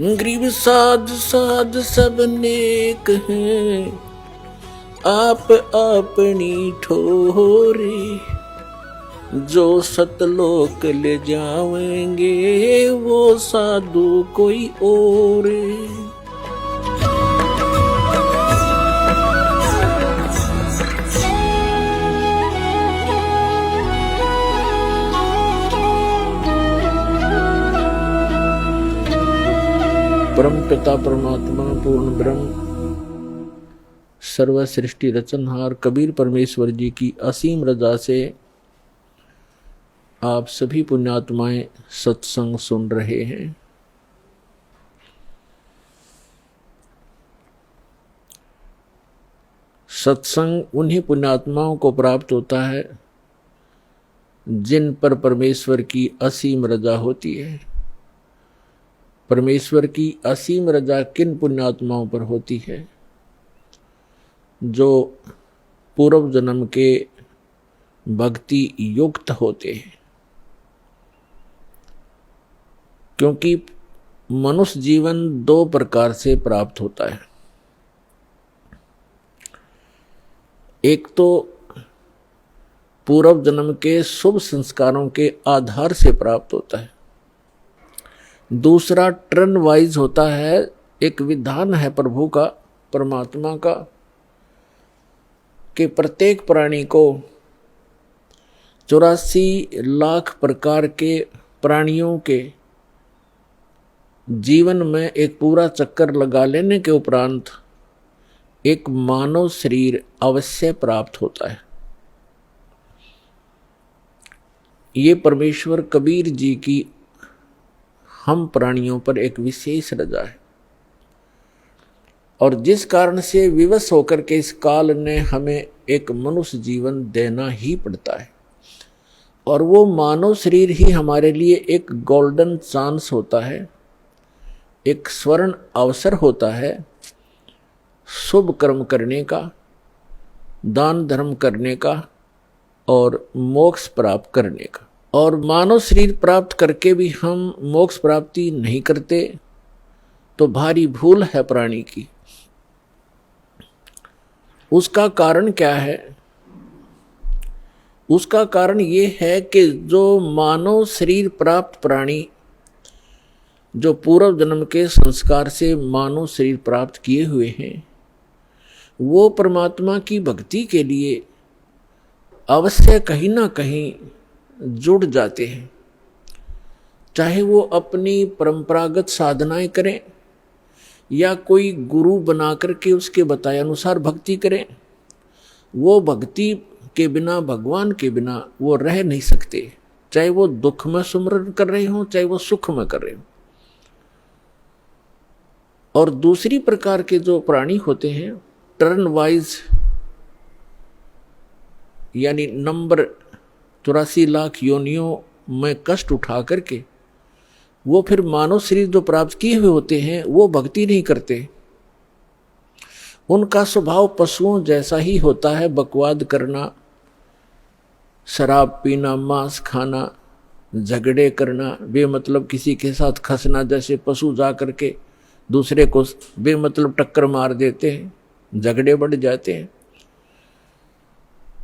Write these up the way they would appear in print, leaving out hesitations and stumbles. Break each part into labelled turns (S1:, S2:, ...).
S1: गरीब साध साध सब नेक हैं, आप अपनी ठोरे। जो सतलोक ले जावेंगे वो साधु कोई और। परम पिता परमात्मा पूर्ण ब्रह्म सर्व सृष्टि रचनहार कबीर परमेश्वर जी की असीम रजा से आप सभी पुण्यात्माएं सत्संग सुन रहे हैं। सत्संग उन्हीं पुण्यात्माओं को प्राप्त होता है जिन पर परमेश्वर की असीम रजा होती है। परमेश्वर की असीम रजा किन पुण्यात्माओं पर होती है? जो पूर्व जन्म के भक्ति युक्त होते हैं। क्योंकि मनुष्य जीवन दो प्रकार से प्राप्त होता है। एक तो पूर्व जन्म के शुभ संस्कारों के आधार से प्राप्त होता है। दूसरा टर्न वाइज होता है, एक विधान है प्रभु का, परमात्मा का, कि प्रत्येक प्राणी को 84 लाख प्रकार के प्राणियों के जीवन में एक पूरा चक्कर लगा लेने के उपरांत एक मानव शरीर अवश्य प्राप्त होता है। ये परमेश्वर कबीर जी की हम प्राणियों पर एक विशेष रजा है, और जिस कारण से विवश होकर के इस काल ने हमें एक मनुष्य जीवन देना ही पड़ता है। और वो मानव शरीर ही हमारे लिए एक गोल्डन चांस होता है, एक स्वर्ण अवसर होता है शुभ कर्म करने का, दान धर्म करने का और मोक्ष प्राप्त करने का। और मानव शरीर प्राप्त करके भी हम मोक्ष प्राप्ति नहीं करते तो भारी भूल है प्राणी की। उसका कारण क्या है? उसका कारण ये है कि जो मानव शरीर प्राप्त प्राणी जो पूर्व जन्म के संस्कार से मानव शरीर प्राप्त किए हुए हैं, वो परमात्मा की भक्ति के लिए अवश्य कहीं ना कहीं जुड़ जाते हैं। चाहे वो अपनी परंपरागत साधनाएं करें या कोई गुरु बना करके उसके बताए अनुसार भक्ति करें, वो भक्ति के बिना, भगवान के बिना वो रह नहीं सकते। चाहे वो दुख में सुमरन कर रहे हो, चाहे वो सुख में कर रहे हो। और दूसरी प्रकार के जो प्राणी होते हैं, टर्न वाइज, यानी नंबर 84 लाख योनियों में कष्ट उठा करके वो फिर मानव शरीर जो प्राप्त किए हुए होते हैं वो भक्ति नहीं करते। उनका स्वभाव पशुओं जैसा ही होता है, बकवाद करना, शराब पीना, मांस खाना, झगड़े करना, बेमतलब किसी के साथ खसना, जैसे पशु जा करके दूसरे को बेमतलब टक्कर मार देते हैं, झगड़े बढ़ जाते हैं।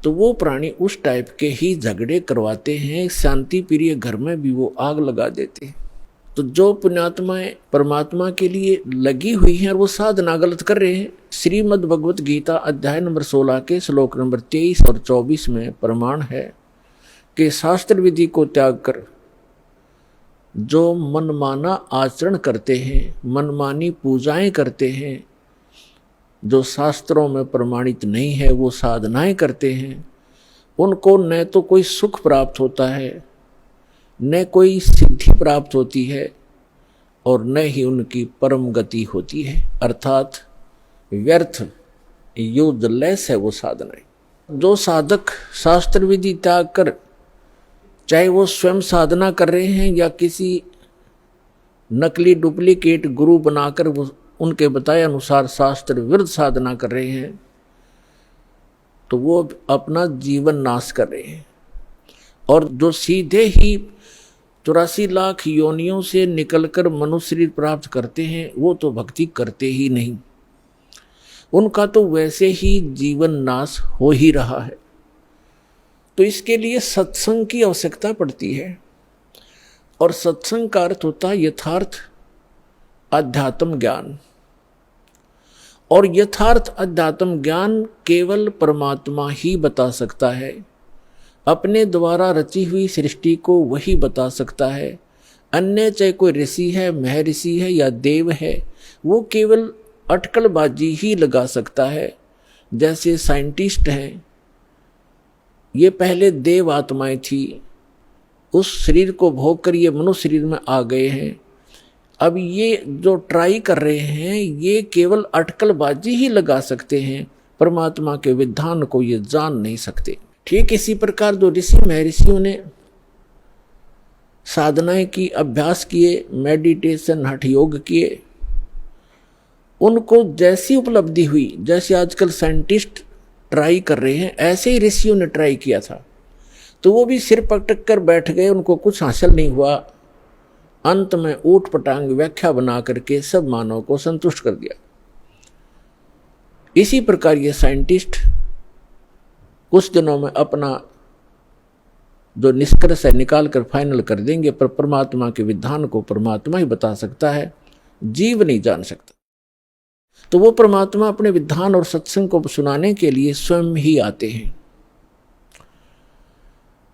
S1: तो वो प्राणी उस टाइप के ही झगड़े करवाते हैं। शांति प्रिय घर में भी वो आग लगा देते हैं। तो जो पुण्यात्माएं परमात्मा के लिए लगी हुई हैं और वो साधना गलत कर रहे हैं, श्रीमद् भगवत गीता अध्याय नंबर 16 के श्लोक नंबर 23 और 24 में प्रमाण है कि शास्त्र विधि को त्याग कर जो मनमाना आचरण करते हैं, मनमानी पूजाएं करते हैं, जो शास्त्रों में प्रमाणित नहीं है, वो साधनाएं करते हैं, उनको न तो कोई सुख प्राप्त होता है, न कोई सिद्धि प्राप्त होती है, और न ही उनकी परम गति होती है। अर्थात व्यर्थ, यूजलेस है वो साधनाएं। जो साधक शास्त्र विधि त्याग कर, चाहे वो स्वयं साधना कर रहे हैं या किसी नकली डुप्लीकेट गुरु बनाकर वो उनके बताए अनुसार शास्त्र विरुद्ध साधना कर रहे हैं, तो वो अपना जीवन नाश कर रहे हैं। और जो सीधे ही 84 लाख योनियों से निकलकर मनुष्य शरीर प्राप्त करते हैं, वो तो भक्ति करते ही नहीं, उनका तो वैसे ही जीवन नाश हो ही रहा है। तो इसके लिए सत्संग की आवश्यकता पड़ती है, और सत्संग का अर्थ होता है यथार्थ अध्यात्म ज्ञान, और यथार्थ अध्यात्म ज्ञान केवल परमात्मा ही बता सकता है। अपने द्वारा रची हुई सृष्टि को वही बता सकता है। अन्य चाहे कोई ऋषि है, महर्षि है या देव है, वो केवल अटकलबाजी ही लगा सकता है। जैसे साइंटिस्ट हैं, ये पहले देव आत्माएं थी, उस शरीर को भोग कर ये मनुष्य शरीर में आ गए हैं। अब ये जो ट्राई कर रहे हैं, ये केवल अटकलबाजी ही लगा सकते हैं, परमात्मा के विधान को ये जान नहीं सकते। ठीक इसी प्रकार जो ऋषि महर्षियों ने साधनाएं की, अभ्यास किए, मेडिटेशन हठ योग किए, उनको जैसी उपलब्धि हुई, जैसे आजकल साइंटिस्ट ट्राई कर रहे हैं, ऐसे ही ऋषियों ने ट्राई किया था। तो वो भी सिर पटक कर बैठ गए, उनको कुछ हासिल नहीं हुआ। अंत में ऊट पटांग व्याख्या बना करके सब मानव को संतुष्ट कर दिया। इसी प्रकार ये साइंटिस्ट कुछ दिनों में अपना जो निष्कर्ष है निकाल कर फाइनल कर देंगे, पर परमात्मा के विधान को परमात्मा ही बता सकता है, जीव नहीं जान सकता। तो वो परमात्मा अपने विधान और सत्संग को सुनाने के लिए स्वयं ही आते हैं।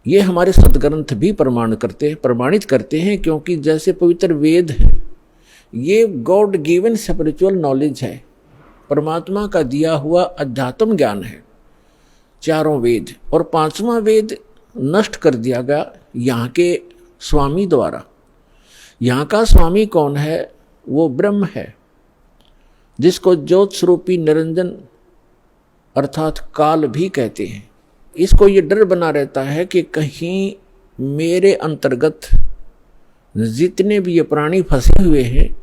S1: ये हमारे सदग्रंथ भी प्रमाणित करते हैं, क्योंकि जैसे पवित्र वेद है, ये गॉड गिवन स्पिरिचुअल नॉलेज है, परमात्मा का दिया हुआ अध्यात्म ज्ञान है, चारों वेद। और पांचवा वेद नष्ट कर दिया गया यहाँ के स्वामी द्वारा। यहाँ का स्वामी कौन है? वो ब्रह्म है, जिसको ज्योत स्वरूपी निरंजन अर्थात काल भी कहते हैं। इसको ये डर बना रहता है कि कहीं मेरे अंतर्गत जितने भी ये प्राणी फंसे हुए हैं,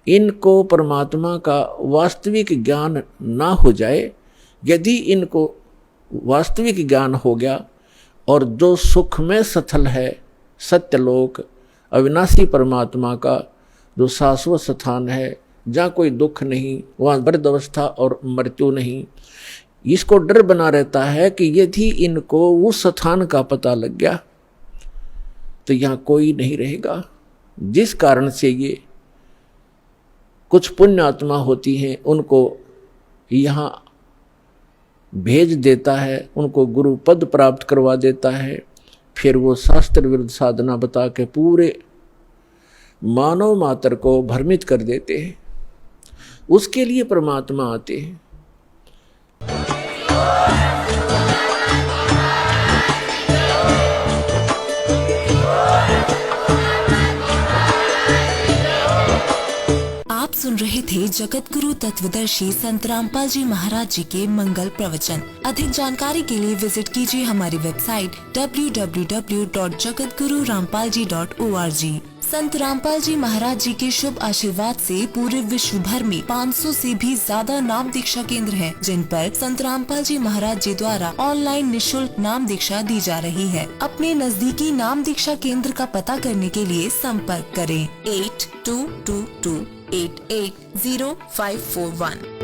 S1: इनको परमात्मा का वास्तविक ज्ञान ना हो जाए। यदि इनको वास्तविक ज्ञान हो गया और जो सुख में सथल है, सत्यलोक अविनाशी परमात्मा का जो शाश्वत स्थान है, जहाँ कोई दुख नहीं, वहाँ वृद्धावस्था और मृत्यु नहीं, इसको डर बना रहता है कि यदि इनको उस स्थान का पता लग गया तो यहाँ कोई नहीं रहेगा। जिस कारण से ये कुछ पुण्य आत्मा होती हैं, उनको यहाँ भेज देता है, उनको गुरु पद प्राप्त करवा देता है। फिर वो शास्त्र विरुद्ध साधना बता के पूरे मानव मात्र को भ्रमित कर देते हैं। उसके लिए परमात्मा आते हैं।
S2: आप सुन रहे थे जगत गुरु तत्वदर्शी संत रामपाल जी महाराज जी के मंगल प्रवचन। अधिक जानकारी के लिए विजिट कीजिए हमारी वेबसाइट www.jagatgururampalji.org। संत रामपाल जी महाराज जी के शुभ आशीर्वाद से पूरे विश्व भर में 500 से भी ज्यादा नाम दीक्षा केंद्र हैं, जिन पर संत रामपाल जी महाराज जी द्वारा ऑनलाइन निशुल्क नाम दीक्षा दी जा रही है। अपने नजदीकी नाम दीक्षा केंद्र का पता करने के लिए संपर्क करें 8222880541।